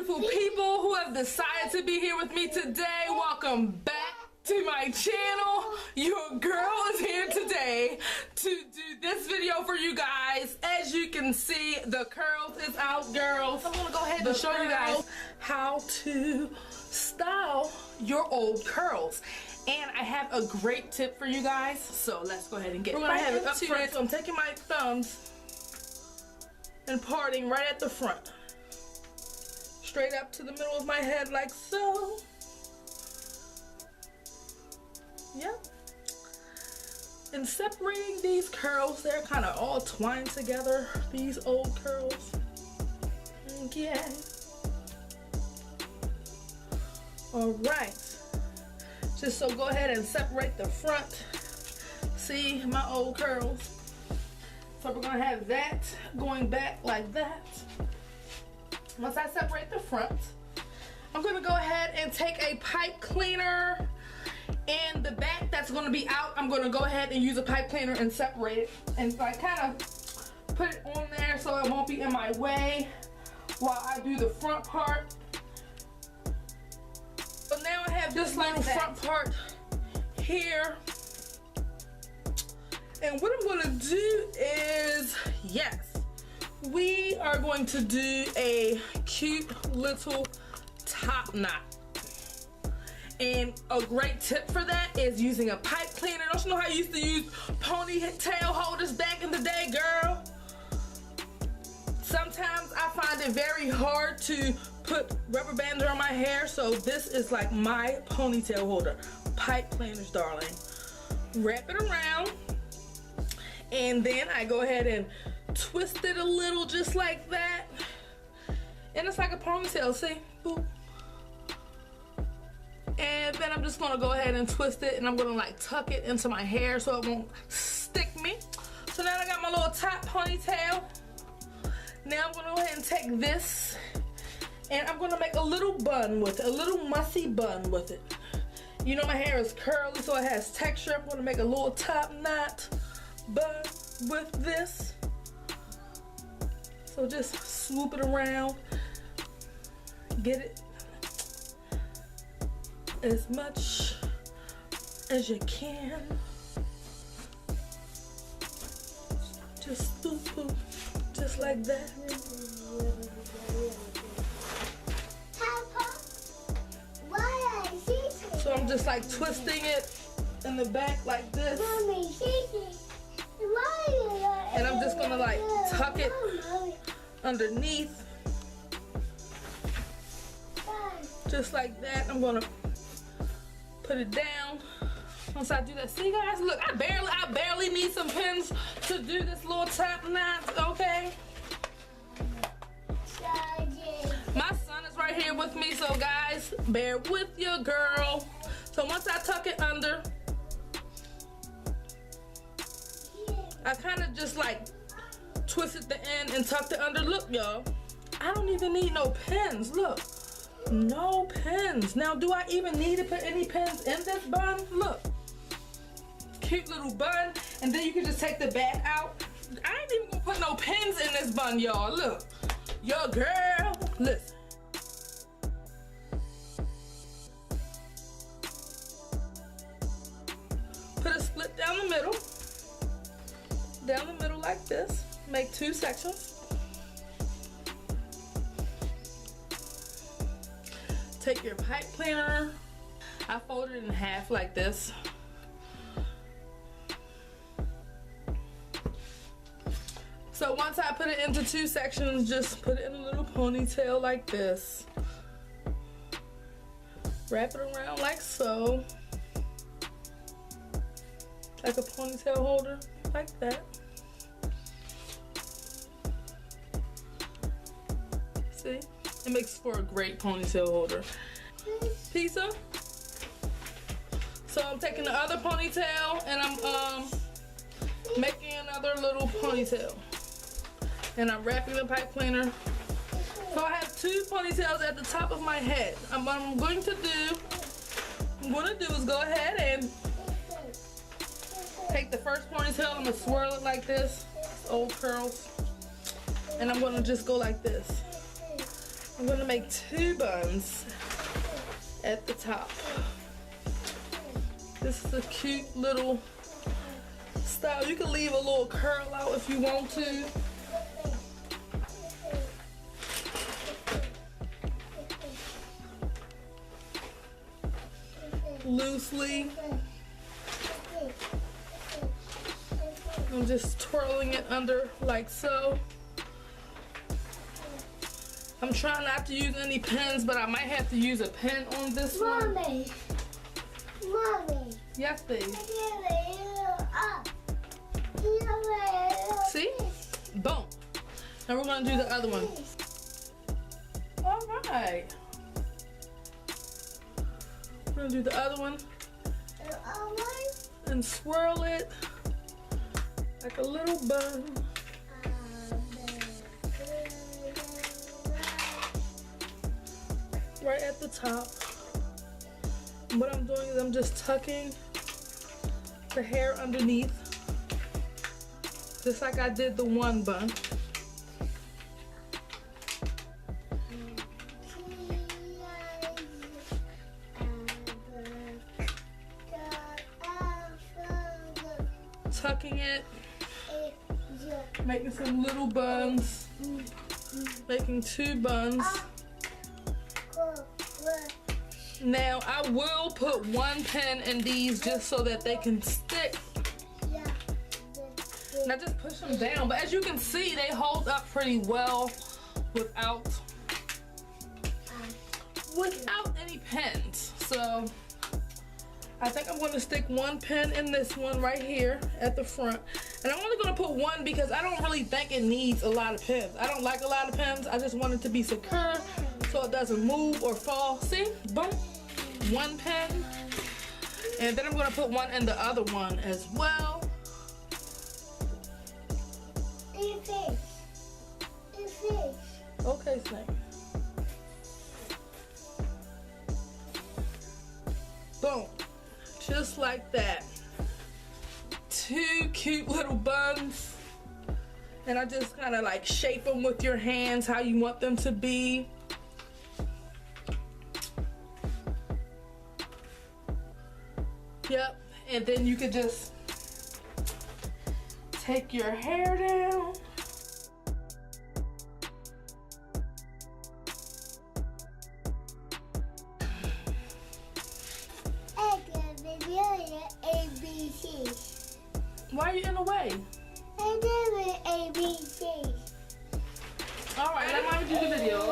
beautiful people who have decided to be here with me today. Welcome back to my channel. Your girl is here today to do this video for you guys. As you can see, the curls is out, girls. I'm gonna go ahead and show you guys how to style your old curls. And I have a great tip for you guys, so let's go ahead and get We're gonna have it up front. So I'm taking my thumbs and parting right at the front, straight up to the middle of my head like so. Yep. And separating these curls, they're kind of all twined together, these old curls. Yeah. All right. Just so go ahead and separate the front. See my old curls. So we're gonna have that going back like that. Once I separate the front, I'm gonna go ahead and take a pipe cleaner, and the back that's gonna be out, I'm gonna go ahead and use a pipe cleaner and separate it. And so I kind of put it on there so it won't be in my way while I do the front part. So now I have this little front part here. And what I'm gonna do is, yes, we are going to do a cute little top knot. And a great tip for that is using a pipe cleaner. Don't you know how you used to use ponytail holders back in the day, girl? Sometimes I find it very hard to put rubber bands around my hair, so this is like my ponytail holder. Pipe cleaners, darling. Wrap it around, and then I go ahead and twist it a little just like that. And it's like a ponytail, see? Boop. And then I'm just gonna go ahead and twist it, and I'm gonna like tuck it into my hair so it won't stick me. So now I got my little top ponytail. Now I'm gonna go ahead and take this, and I'm gonna make a little bun with it, a little mussy bun with it. You know my hair is curly, so it has texture. I'm gonna make a little top knot bun with this. So just swoop it around, get it as much as you can. Just swoop, swoop, just like that. So I'm just like twisting it in the back like this. And I'm just gonna like tuck it underneath. Just like that. I'm gonna put it down. Once I do that, see guys, look, I barely need some pins to do this little top knot, okay? My son is right here with me, so guys, bear with your girl. So once I tuck it under, I kind of just like twisted the end and tucked it under. Look, y'all, I don't even need no pins. Look, no pins. Now, do I even need to put any pins in this bun? Look, cute little bun. And then you can just take the back out. I ain't even gonna put no pins in this bun, y'all. Look, your girl, listen. Put a split down the middle like this. Make two sections. Take your pipe cleaner. I fold it in half like this. So once I put it into two sections, just put it in a little ponytail like this. Wrap it around like so. Like a ponytail holder, like that. See? It makes for a great ponytail holder. Pizza. So I'm taking the other ponytail and I'm making another little ponytail. And I'm wrapping the pipe cleaner. So I have two ponytails at the top of my head. What I'm going to do is go ahead and take the first ponytail. I'm gonna swirl it like this, old curls, and I'm gonna just go like this. I'm gonna make 2 buns at the top. This is a cute little style. You can leave a little curl out if you want to. Loosely. I'm just twirling it under like so. I'm trying not to use any pins, but I might have to use a pin on this one. Mommy. Yes, babe. See? Boom. Now we're gonna do the other one. All right. We're gonna do the other one and swirl it like a little bun. Right at the top. What I'm doing is I'm just tucking the hair underneath, just like I did the one bun. Tucking it, making some little buns, making 2 buns. Now I will put 1 pin in these just so that they can stick. And I just push them down, but as you can see, they hold up pretty well without any pins. So I think I'm going to stick 1 pin in this one right here at the front. And I'm only going to put 1 because I don't really think it needs a lot of pins. I don't like a lot of pins. I just want it to be secure so it doesn't move or fall. See? Boom. 1 pin. And then I'm going to put 1 in the other one as well. Okay, Snake. Boom. Just like that. 2 cute little buns. And I just kind of like shape them with your hands how you want them to be. Yep. And then you could just take your hair down. Why are you in the way? I did ABC. Alright, let mommy do the video,